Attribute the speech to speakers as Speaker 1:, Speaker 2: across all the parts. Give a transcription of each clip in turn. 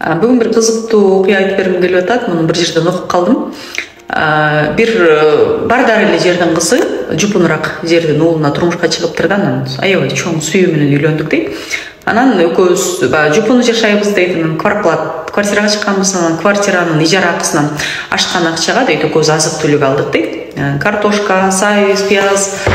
Speaker 1: Бүгін бір қызықты оқиға айтып бергім келіп жатады. Мұны бір жерден оқып қалдым. Bir бардар эле жердин кызы жупуныраак жердин уулуна турмушка чыгыптыр да, анан аябай чоң сүйүү менен үйлөндүк дейт. Анан экөөбүз жупуну жашайбыз дейт. Анан квартирага чыкканбыз. Анан квартиранын ижара акысынан ашкан акчага дейт экөөбүз азык түлүк алдык дейт. Картошка, сайыз, пияз,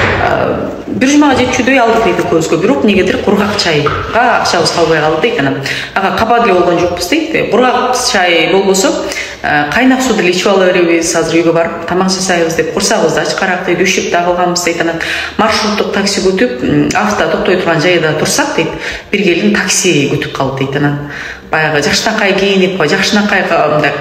Speaker 1: бир жумага жетчүдөй алдык дейт экөөбүзгө. Бирок негедир кургак чайга акчабыз калбай калды дейт. Анан ага каба деле болгон жокпуз дейт. Кургак чай болбосо кайнак суу деле ичип ала беребиз. Азыр үйгө барып тамак жасайбыз деп курсагыбызды ачкараак дейт, үшүп да калганбыз дейт. Анан маршруттук такси күтүп, авто токтой турган жайда турсак дейт, бир келин такси күтүп калды дейт. Анан баягы жакшынакай кийинип, жакшынакай мындай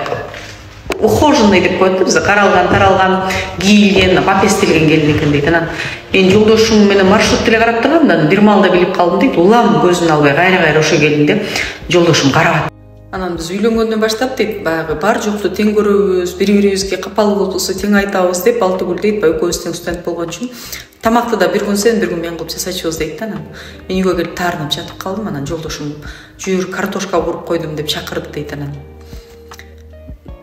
Speaker 1: ухоженный деп коет да, бизде каралган, таралган, кийилген, папестелген келин экен дейт. Анан мен жолдошум менен маршрут деле карап тургам да, бир маалда билип калдым дейт. Улам көзүн албай кайра ошо келинде жолдошум карап. Анан биз үйлөнгөндөн баштап дейт, баягы бар жокту тең көрөбүз, бири-бирибизге капалуу болсо тең айтабыз деп Алтыгүл дейт, экөөбүз тең студент болгон үчүн тамакты да бир күн сен бир күн мен кылып жасачубыз дейт да. Анан мен үйгө келип таарынып жатып калдым. Анан жолдошум жүр картошка кууруп койдум деп чакырды дейт. Анан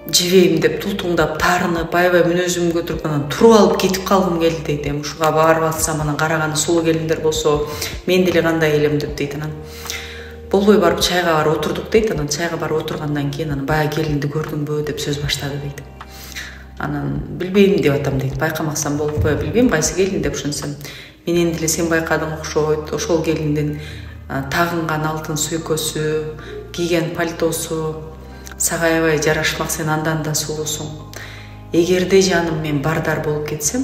Speaker 1: жебейм деп тултуңдап таарынып аябай мүнөзүм көтөрүп анан туруп алып кетип калгым келди дейт. Эми ушуга барып атсам анан караганы сулуу келиндер болсо мен деле кандай элем деп дейт. Анан болбой барып чайга барып отурдук дейт. Анан чайга барып отургандан кийин анан баягы келинди көрдүңбү деп сөз баштады дейт. Анан билбейм деп атам дейт. Байкамаксам болуп коё, билбейм кайсы келин деп ошентсем. Менен деле сен байкадың окшойт. Ошол келиндин тагынган алтын сүйкөсү, кийген пальтосу сага аябай жарашмак, сен андан да сулуусуң. Эгерде жаным мен бардар болуп кетсем,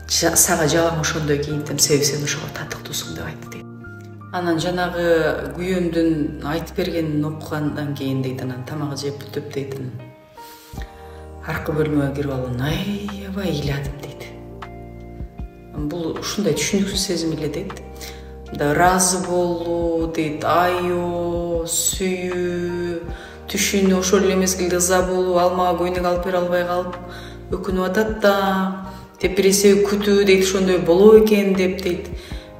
Speaker 1: сага жалаң ошондой кийинтем, себеби сен ошого татыктуусуң деп айтты дейт. Анан жанагы күйөөмдүн айтып бергенин окугандан кийин дейт, анан тамак жеп бүтүп дейт, аркы бөлмөгө кирип алып аябай ыйладым дейт. Бул ушундай түшүнүксүз сезим эле дейт. Разы болуу дейт, айоо, сүйүү, түшүнүү, ошол эле мезгилде ыза болуу, алмага көйнөк алып бере албай калып өкүнүп атат да, деп бир эсеби күтүү дейт, ошондой боло экен деп дейт.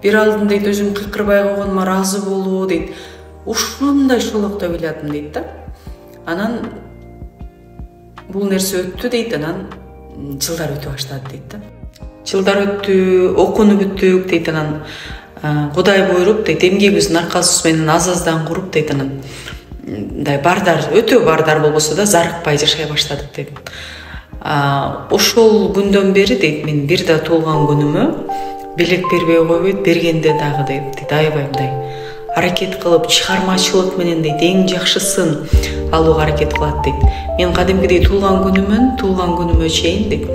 Speaker 1: Бир алдын дейт, өзүм кыйкырбай койгонума разы болуу дейт. Ушундай шолоктой ыйладым дейт да. Анан бул нерсе өттү дейт, анан жылдар өтө баштады дейт да. Жылдар өттү, окууну бүттүк дейт. Анан Кудай буйруп дейт, эмгегибиздин аркасыбыз менен аз-аздан куруп дейт. Анан мындай бардар, өтө бардар болбосо да зарыкпай жашай баштадык дейт. Ошол күндөн бери дейт, мен бир да туулган күнүмө белек бербей койбойт, бергенде дагы дейт, аябай мындай аракет кылып, чыгармачылык менен дейт, эң жакшысын алууга аракет кылат дейт. Мен кадимкидей туулган күнүмө чейин дейт,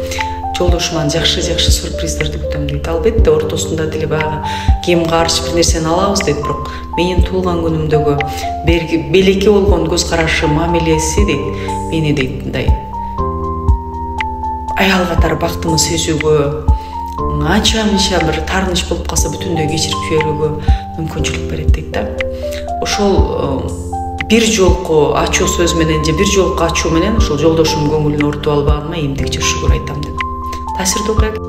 Speaker 1: жолдошуман жакшы сюрприздерди күтөм дейт. Албетте ортосунда деле баягы кийим карыш бир нерсени алабыз дейт, бирок менин туулган күнүмдөгү белекке болгон көз карашы, мамилеси дейт, мени дейт мындай аял катары бактымы сезүүгө, анча бир таарыныч болуп калса бүтүндөй кечирип жиберүүгө мүмкүнчүлүк берет дейт да. Ошол бир жолку ачуу сөз менен же бир жолку ачуу менен ошол жолдошум көңүлүн оорутуп албаганыма эмдикче шүгүр айтам деп. Таасирдүү окуя.